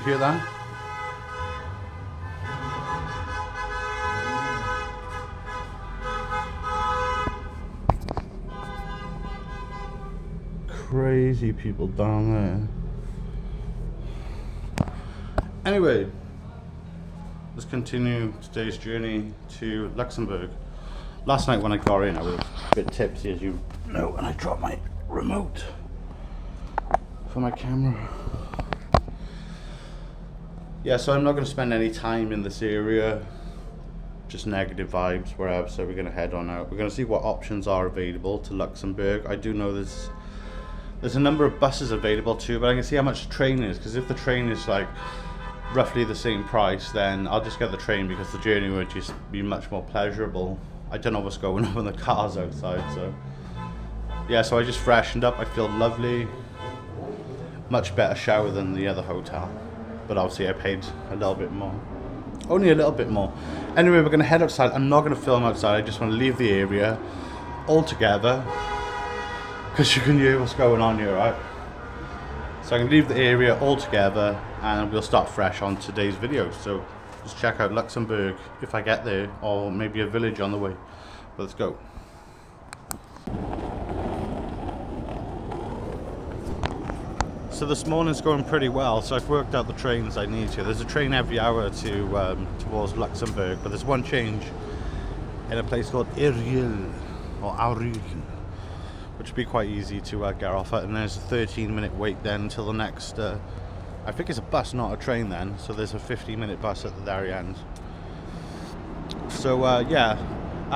hear that? Crazy people down there. Anyway, let's continue today's journey to Luxembourg. Last night when I got in, I was a bit tipsy, as you know, and I dropped my remote for my camera. Yeah, so I'm not going to spend any time in this area, just negative vibes wherever, so we're going to head on out. We're going to see what options are available to Luxembourg. I do know there's a number of buses available too, but I can see how much the train is, because if the train is like roughly the same price, then I'll just get the train, because the journey would just be much more pleasurable. I don't know what's going on with the cars outside, so yeah, so I just freshened up. I feel lovely, much better shower than the other hotel, but obviously I paid a little bit more, only a little bit more. Anyway, we're going to head outside. I'm not going to film outside, I just want to leave the area altogether, because you can hear what's going on here, right? So I can leave the area altogether and we'll start fresh on today's video. So let's check out Luxembourg if I get there, or maybe a village on the way. Let's go. So this morning's going pretty well, so I've worked out the trains I need to. There's a train every hour to towards Luxembourg, but there's one change in a place called Ariel, or Auriel, which would be quite easy to get off at, and there's a 13-minute wait then until the next, I think it's a bus, not a train then, so there's a 15-minute bus at the very end. So yeah,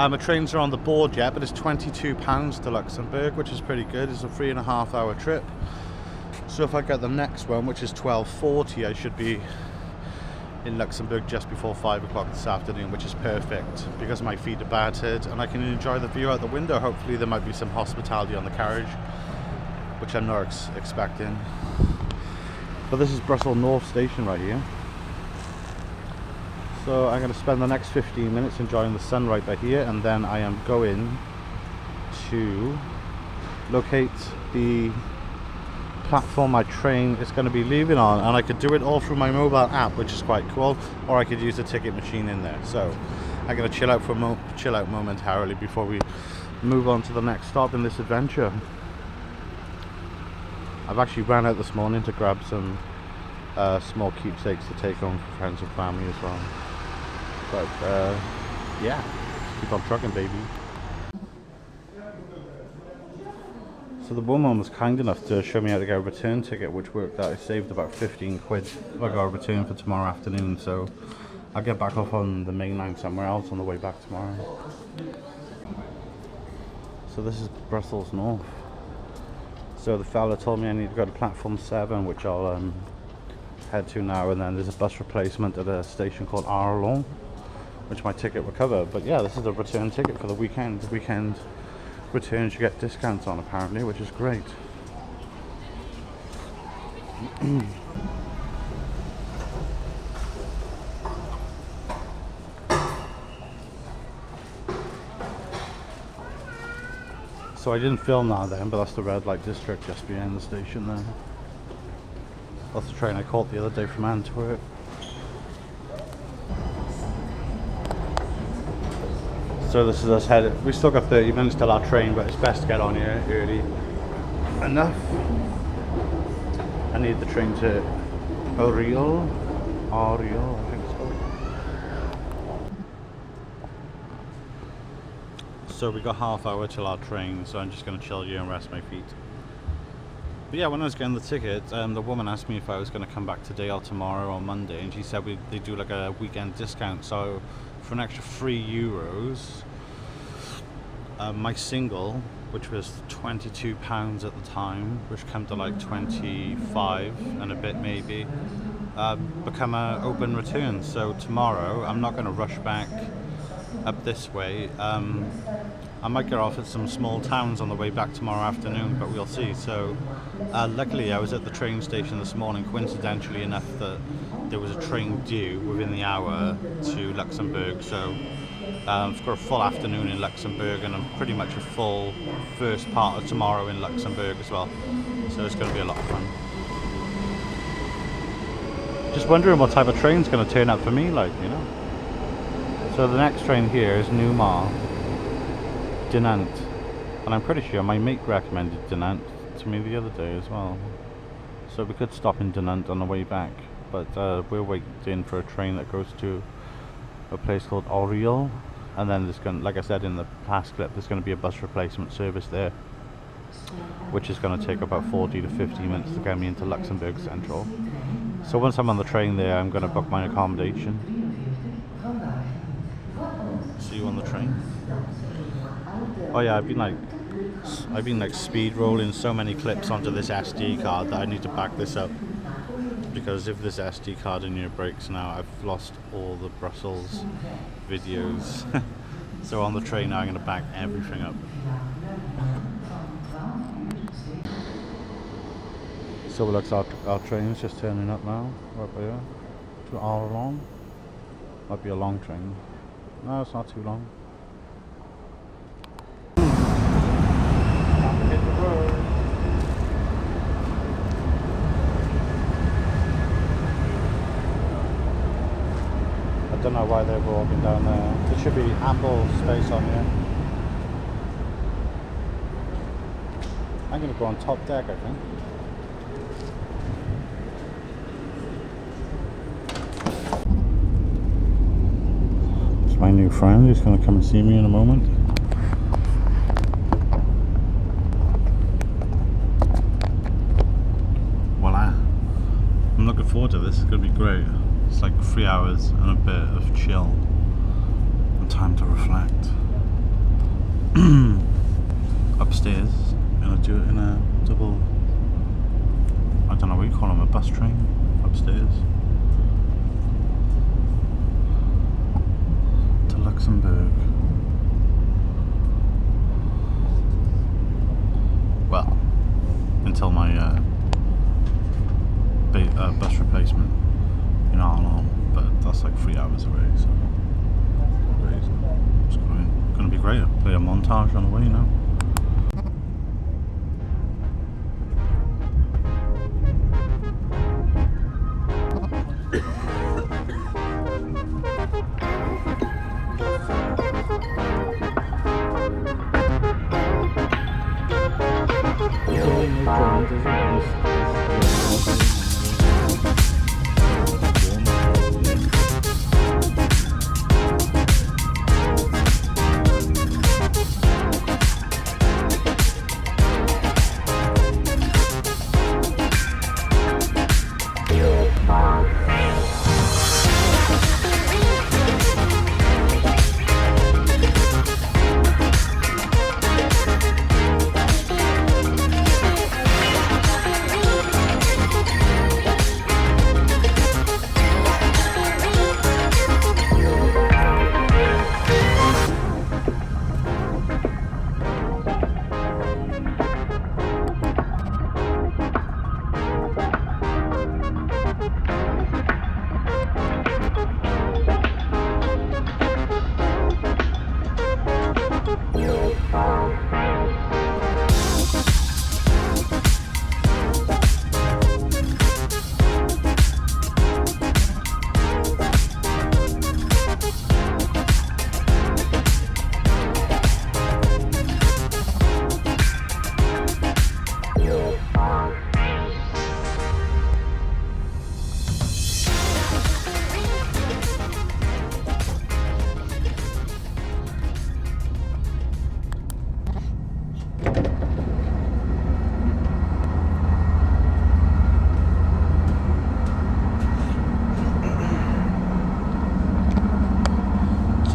the trains are on the board yet, but it's £22 to Luxembourg, which is pretty good. It's a 3.5-hour trip. So if I get the next one, which is 12:40, I should be in Luxembourg just before 5 o'clock this afternoon, which is perfect because my feet are battered and I can enjoy the view out the window. Hopefully there might be some hospitality on the carriage, which I'm not expecting. But this is Brussels North Station right here. So I'm going to spend the next 15 minutes enjoying the sun right by here, and then I am going to locate the platform my train is going to be leaving on, and I could do it all through my mobile app, which is quite cool, or I could use the ticket machine in there. So I'm going to chill out momentarily before we move on to the next stop in this adventure. I've actually ran out this morning to grab some small keepsakes to take home for friends and family as well. But yeah, keep on trucking, baby. So the woman was kind enough to show me how to get a return ticket, which worked out. I saved about 15 quid if I got a return for tomorrow afternoon, so I'll get back off on the main line somewhere else on the way back tomorrow. So this is Brussels North. So the fella told me I need to go to platform 7, which I'll head to now, and then there's a bus replacement at a station called Arlon, which my ticket will cover. But yeah, this is a return ticket for the weekend. The weekend returns you get discounts on, apparently, which is great. So I didn't film that then, but that's the red light district just behind the station there. That's the train I caught the other day from Antwerp. So this is us headed. We still got 30 minutes till our train, but it's best to get on here early enough. I need the train to Ariel, I think it's called. So we got half hour till our train, so I'm just going to chill here and rest my feet. But yeah, when I was getting the ticket, the woman asked me if I was going to come back today or tomorrow or Monday, and she said they do like a weekend discount, so for an extra €3, my single, which was £22 at the time, which came to like 25 and a bit maybe, become an open return. So tomorrow I'm not going to rush back up this way. I might get off at some small towns on the way back tomorrow afternoon, but we'll see. So luckily I was at the train station this morning, coincidentally enough that there was a train due within the hour to Luxembourg. So I've got a full afternoon in Luxembourg and pretty much a full first part of tomorrow in Luxembourg as well. So it's going to be a lot of fun. Just wondering what type of train's going to turn up for me, like, you know. So the next train here is Numar, Dinant, and I'm pretty sure my mate recommended Dinant to me the other day as well. So we could stop in Dinant on the way back, but we're waiting for a train that goes to a place called Oriol, and then there's going, like I said in the past clip, there's going to be a bus replacement service there, which is going to take about 40 to 50 minutes to get me into Luxembourg Central. So once I'm on the train there, I'm going to book my accommodation. See you on the train. Oh yeah, I've been like speed rolling so many clips onto this SD card that I need to back this up, because if this SD card in here breaks now, I've lost all the Brussels videos. So on the train now, I'm going to back everything up. So it looks our train's just turning up now, right by here, to Arlon. Might be a long train. No, it's not too long. Hit the road. I don't know why they're walking down there. There should be ample space on here. I'm going to go on top deck, I think. My new friend who's going to come and see me in a moment. Voila! I'm looking forward to this. It's going to be great. It's like 3 hours and a bit of chill and time to reflect. Upstairs in a double, I don't know what you call them, a bus train upstairs. Luxembourg. Well, until my bus replacement in Arlon, but that's like 3 hours away, so it's going to be great. I'll play a montage on the way now.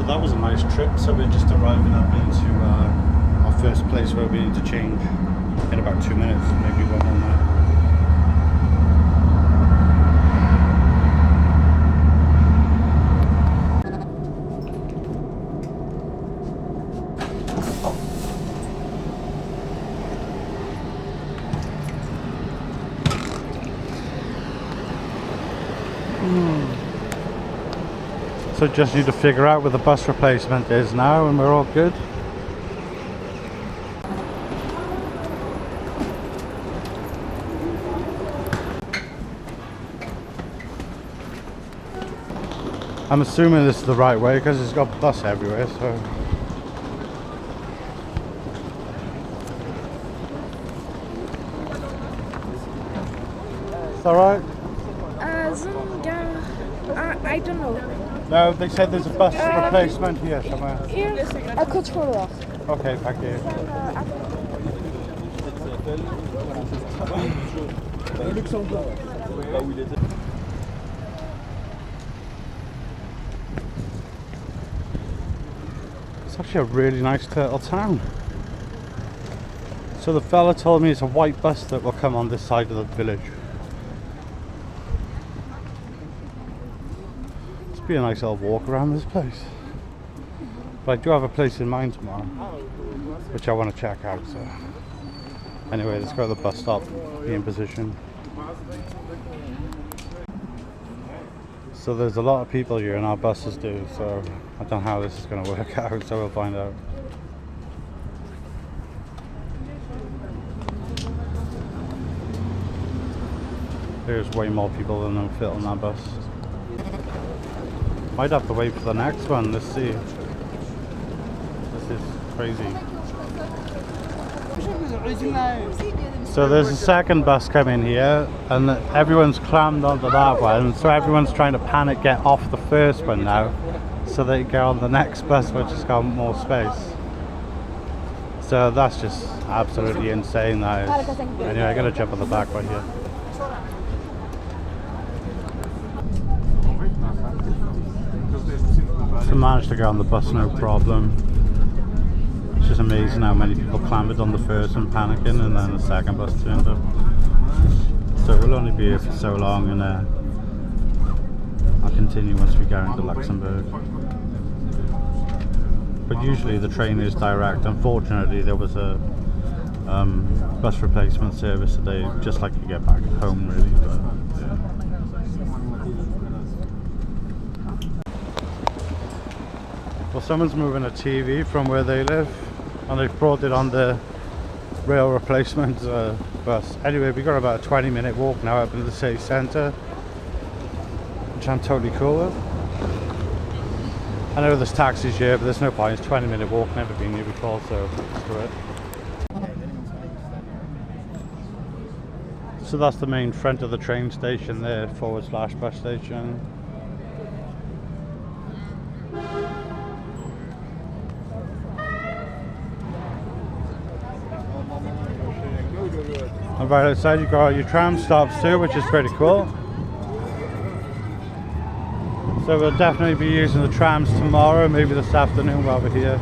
That was a nice trip. So we're just arriving up into our first place where we need to change in about 2 minutes, maybe one more night. So just need to figure out where the bus replacement is now and we're all good. I'm assuming this is the right way because it's got bus everywhere, so. Is that right? I don't know. No, they said there's a bus replacement here somewhere. Hier, een controle. Okay, thank you. Luxembourg. It's actually a really nice little town. So the fella told me it's a white bus that will come on this side of the village. It's be a nice little walk around this place. But I do have a place in mind tomorrow, which I want to check out. So anyway, let's go to the bus stop, be in position. So there's a lot of people here and our buses do, so I don't know how this is going to work out, so we'll find out. There's way more people than will fit on that bus. Might have to wait for the next one, let's see. This is crazy. So there's a second bus coming here and everyone's crammed onto that one, so everyone's trying to panic get off the first one now so they can get on the next bus which has got more space. So that's just absolutely insane, that is. Anyway, I gotta jump on the back one here. So managed to get on the bus no problem. It's just amazing how many people clambered on the first and panicking, and then the second bus turned up. So we'll only be here for so long, and I'll continue once we get into Luxembourg. But usually the train is direct. Unfortunately there was a bus replacement service today, just like you get back home really. But, yeah. Well, someone's moving a TV from where they live and they've brought it on the rail replacement bus. Anyway, we've got about a 20-minute walk now up into the city centre, which I'm totally cool with. I know there's taxis here, but there's no point. It's a 20-minute walk, never been here before, so screw it. So that's the main front of the train station there, / bus station. And right outside you've got your tram stops too, which is pretty cool. So we'll definitely be using the trams tomorrow, maybe this afternoon while we're here.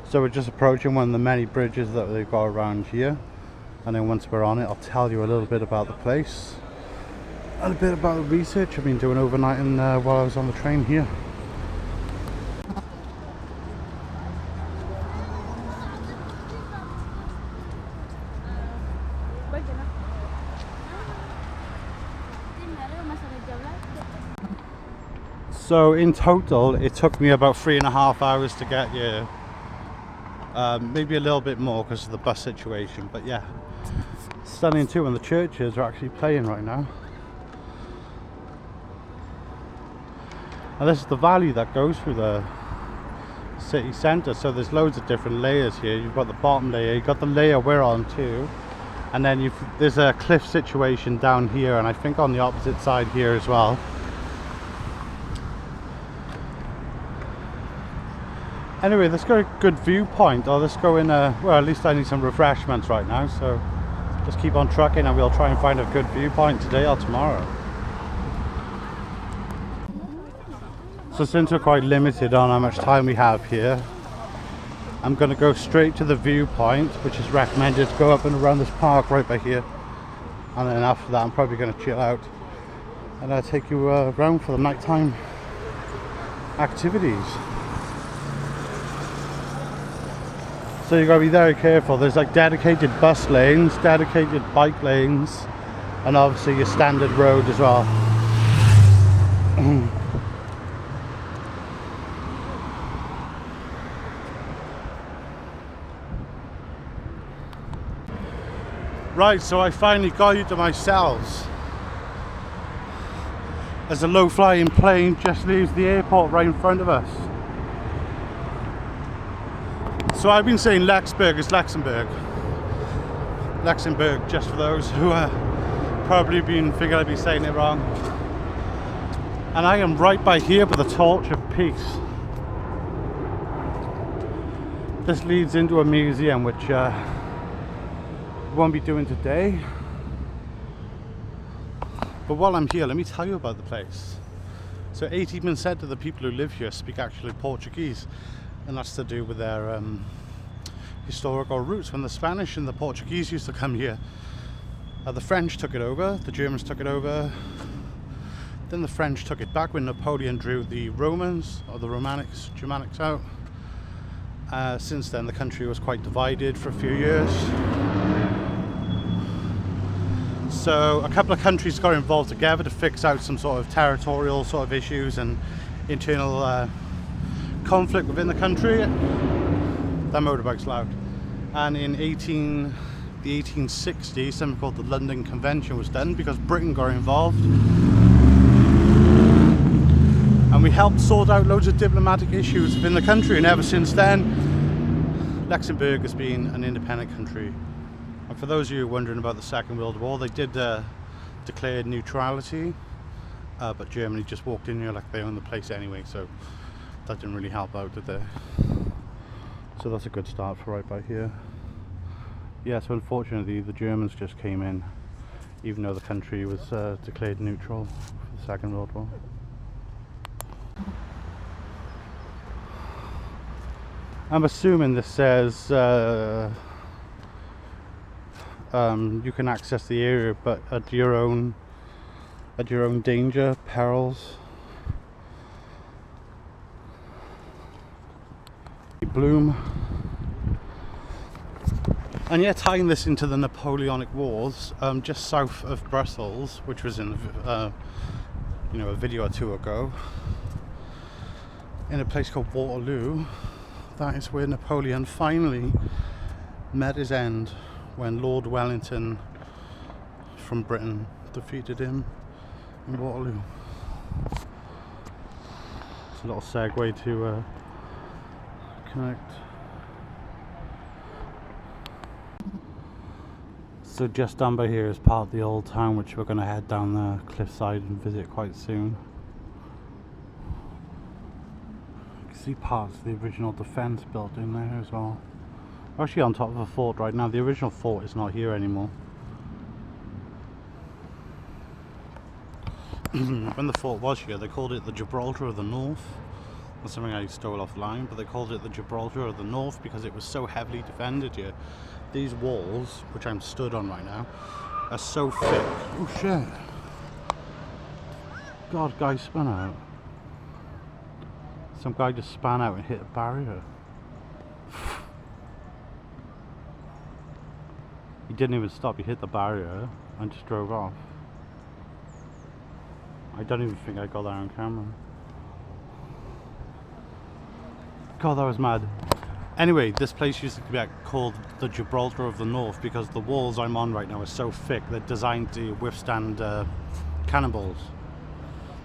So we're just approaching one of the many bridges that they've got around here, and then once we're on it I'll tell you a little bit about the place and a bit about the research I've been doing overnighting while I was on the train here. So in total it took me about 3.5 hours to get here. Maybe a little bit more because of the bus situation, but yeah, stunning too, and the churches are actually playing right now. And this is the valley that goes through the city centre, so there's loads of different layers here. You've got the bottom layer, you've got the layer we're on too, and then there's a cliff situation down here, and I think on the opposite side here as well. Anyway, let's go to a good viewpoint, or let's go in well, at least I need some refreshments right now, so just keep on trucking and we'll try and find a good viewpoint today or tomorrow. So since we're quite limited on how much time we have here, I'm going to go straight to the viewpoint, which is recommended to go up and around this park right by here, and then after that I'm probably going to chill out and I'll take you around for the nighttime activities. So you've got to be very careful. There's like dedicated bus lanes, dedicated bike lanes, and obviously your standard road as well. Right, so I finally got you to myself as a low-flying plane just leaves the airport right in front of us. So I've been saying Luxembourg is Luxembourg. Luxembourg, just for those who probably figure I'd be saying it wrong. And I am right by here with the torch of peace. This leads into a museum which we won't be doing today. But while I'm here, let me tell you about the place. So 80% of the people who live here speak actually Portuguese, and that's to do with their historical roots. When the Spanish and the Portuguese used to come here, the French took it over, the Germans took it over, then the French took it back when Napoleon drew the Romans, or the Germanics out. Since then the country was quite divided for a few years. So a couple of countries got involved together to fix out some sort of territorial sort of issues and internal conflict within the country. That motorbike's loud. And in the 1860s, something called the London Convention was done because Britain got involved. And we helped sort out loads of diplomatic issues within the country, and ever since then, Luxembourg has been an independent country. And for those of you wondering about the Second World War, they did declare neutrality, but Germany just walked in here like they own the place anyway, so that didn't really help out, did they? So that's a good start for right by here. Yeah, so unfortunately the Germans just came in, even though the country was declared neutral for the Second World War. I'm assuming this says you can access the area, but at your own danger, perils. Bloom. And yeah, tying this into the Napoleonic Wars, just south of Brussels, which was in a video or two ago, in a place called Waterloo, that is where Napoleon finally met his end, when Lord Wellington from Britain defeated him in Waterloo. It's a little segue to connect. So just down by here is part of the old town, which we're going to head down the cliffside and visit quite soon. You can see parts of the original defence building there as well. We're actually on top of a fort right now. The original fort is not here anymore. When the fort was here, they called it the Gibraltar of the North. That's something I stole offline, but they called it the Gibraltar of the North because it was so heavily defended here. These walls, which I'm stood on right now, are so thick. Oh shit. God, guy spun out. Some guy just span out and hit a barrier. He didn't even stop, he hit the barrier and just drove off. I don't even think I got that on camera. God, that was mad. Anyway, this place used to be called the Gibraltar of the North because the walls I'm on right now are so thick, they're designed to withstand cannonballs.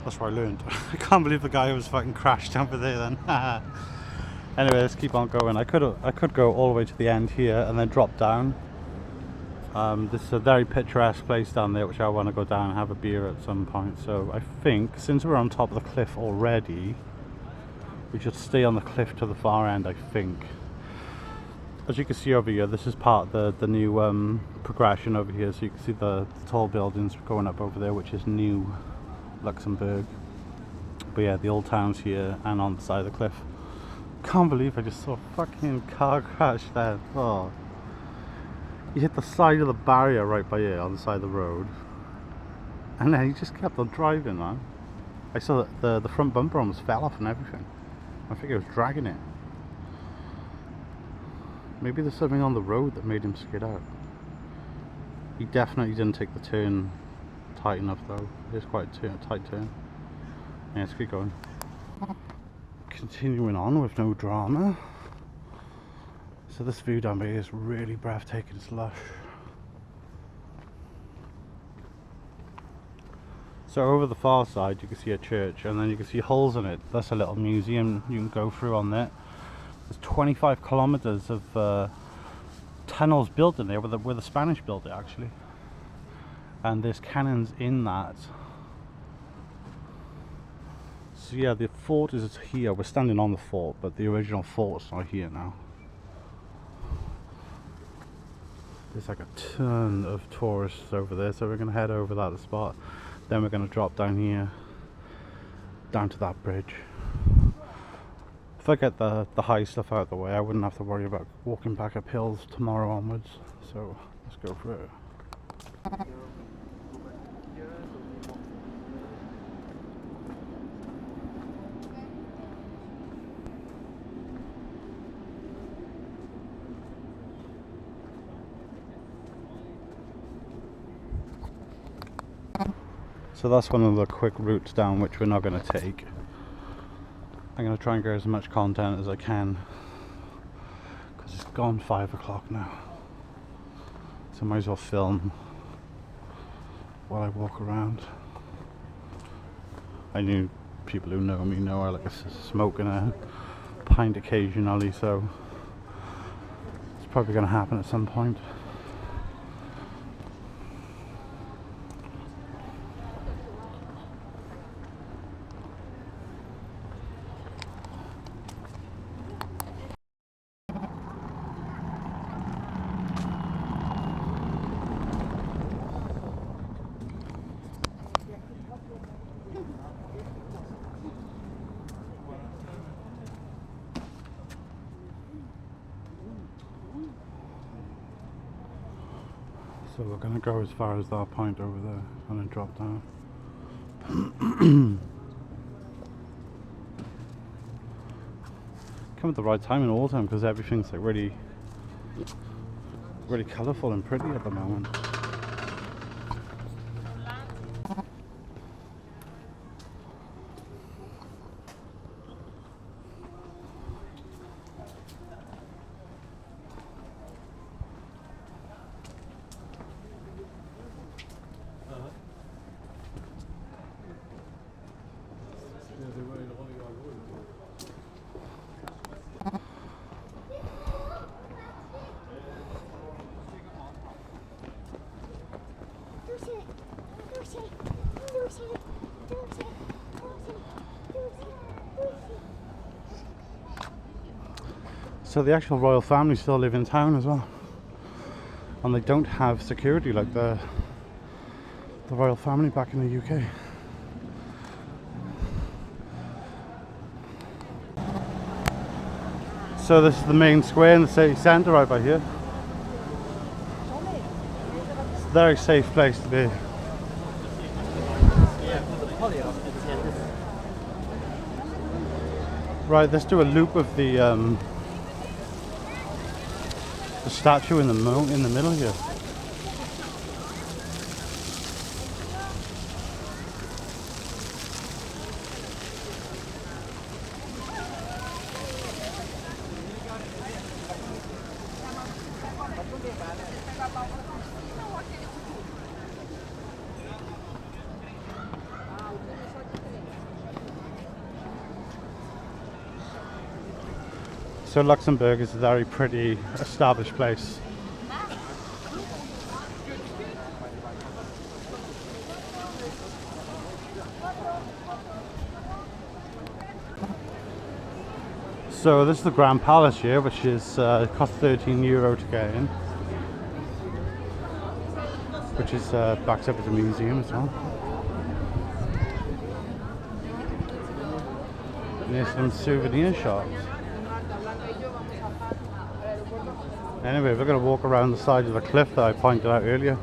That's what I learned. I can't believe the guy was fucking crashed over there then. Anyway, let's keep on going. I could go all the way to the end here and then drop down. This is a very picturesque place down there which I want to go down and have a beer at some point. So I think since we're on top of the cliff already, we should stay on the cliff to the far end, I think. As you can see over here, this is part of the new progression over here. So you can see the tall buildings going up over there, which is new Luxembourg. But yeah, the old town's here and on the side of the cliff. Can't believe I just saw a fucking car crash there. Oh. He hit the side of the barrier right by here on the side of the road. And then he just kept on driving, man. I saw that the front bumper almost fell off and everything. I think it was dragging it. Maybe there's something on the road that made him skid out. He definitely didn't take the turn tight enough though. It's quite a tight turn. Yeah, let's keep going. Continuing on with no drama. So this view down here is really breathtaking, it's lush. So over the far side you can see a church, and then you can see holes in it. That's a little museum you can go through on there. There's 25 kilometers of tunnels built in there where the Spanish built it actually. And there's cannons in that. So yeah, the fort is here. We're standing on the fort, but the original fort's not here now. There's like a ton of tourists over there, so we're going to head over that spot. Then we're going to drop down here, down to that bridge. If I get the high stuff out of the way, I wouldn't have to worry about walking back up hills tomorrow onwards. So let's go for it. So that's one of the quick routes down which we're not going to take. I'm going to try and get as much content as I can because it's gone 5 o'clock now, so I might as well film while I walk around. I knew people who know me know I like smoking a pint occasionally, so it's probably going to happen at some point. So we're going to go as far as that point over there and then drop down. Come at the right time in autumn because everything's like really colourful and pretty at the moment. So the actual royal family still live in town as well, and they don't have security like the royal family back in the UK. So this is the main square in the city centre right by here. It's a very safe place to be. Right, let's do a loop of the statue in the middle here. So Luxembourg is a very pretty established place. So this is the Grand Palace here, which is cost €13 to get in, which is backed up as a museum as well. And there's some souvenir shops. Anyway, we're going to walk around the side of the cliff that I pointed out earlier.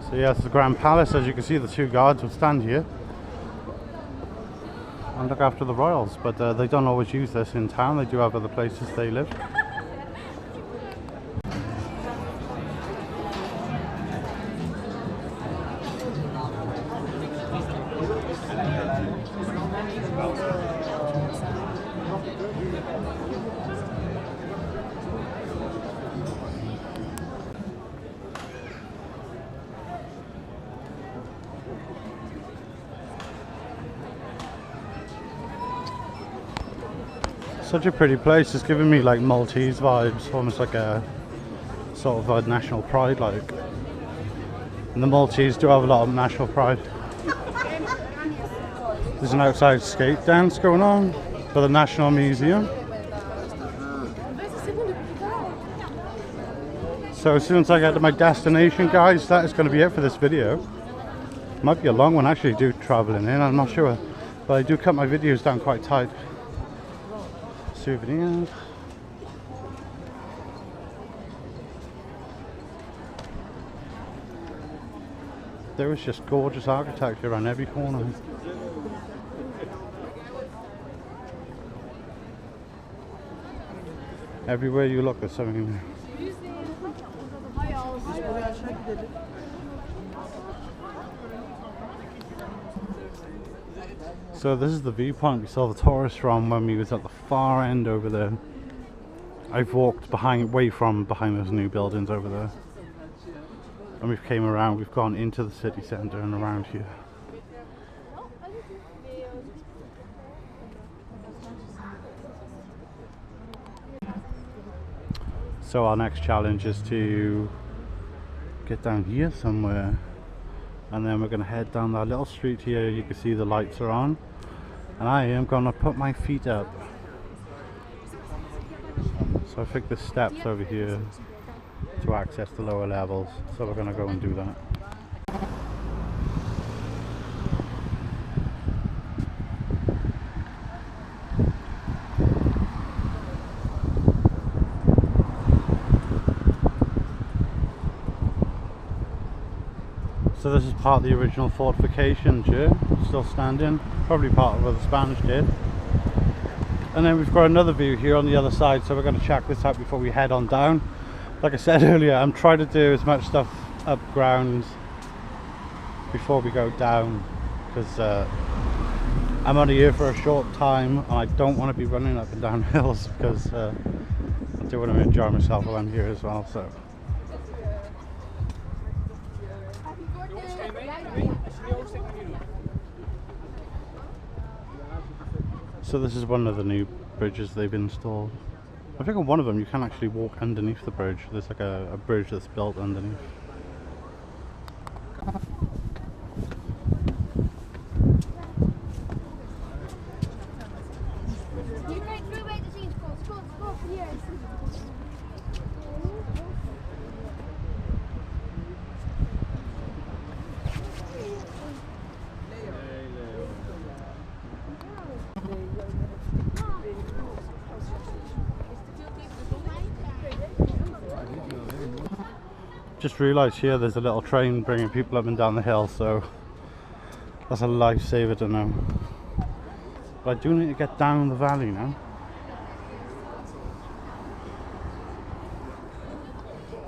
So yeah, it's the Grand Palace. As you can see, the two guards will stand here. and look after the royals, but they don't always use this in town. They do have other places they live. Such a pretty place. It's giving me like Maltese vibes, almost like a sort of a national pride like. And the Maltese do have a lot of national pride. There's an outside skate dance going on for the National Museum. So as soon as I get to my destination, guys, that is going to be it for this video. Might be a long one actually, do travelling in, I'm not sure. But I do cut my videos down quite tight. Souvenirs. There was just gorgeous architecture around every corner. Everywhere you look there's something. So this is the viewpoint we saw the tourists from when we was at the far end over there. I've walked away from behind those new buildings over there. And we've came around, we've gone into the city centre and around here. So our next challenge is to get down here somewhere. And then we're going to head down that little street here. You can see the lights are on. And I am going to put my feet up. So I think there's steps over here to access the lower levels. So we're going to go and do that. So this is part of the original fortification here, still standing, probably part of what the Spanish did. And then we've got another view here on the other side, so we're going to check this out before we head on down. Like I said earlier, I'm trying to do as much stuff up ground before we go down, because I'm only here for a short time and I don't want to be running up and down hills, because I do want to enjoy myself while I'm here as well. So this is one of the new bridges they've installed. I think on one of them you can actually walk underneath the bridge. There's like a bridge that's built underneath. Just realised here there's a little train bringing people up and down the hill, so that's a lifesaver to know. But I do need to get down the valley now.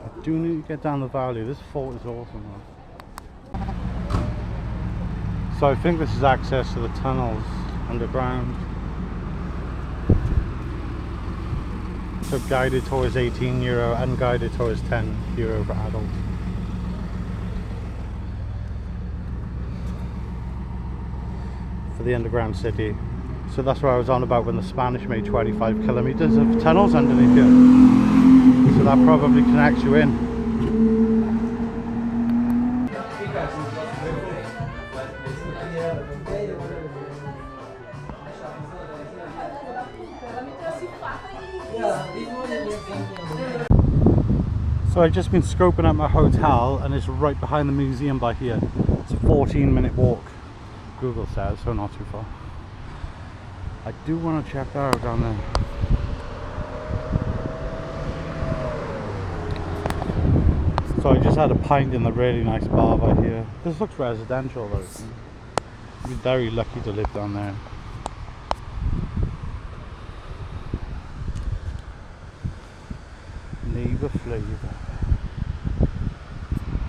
I do need to get down the valley. This fort is awesome though. So I think this is access to the tunnels underground. So guided tour is €18, unguided tour is €10 for adults. For the underground city. So that's what I was on about when the Spanish made 25 kilometers of tunnels underneath here. So that probably connects you in. So I've just been scoping out my hotel and it's right behind the museum by here. It's a 14-minute walk, Google says, so not too far. I do want to check that out down there. So I just had a pint in the really nice bar by here. This looks residential though. You'd be very lucky to live down there. Lever flavour.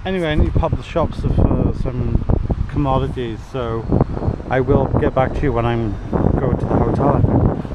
Anyway, I need to pop the shops for some commodities, so I will get back to you when I'm going to the hotel, I think.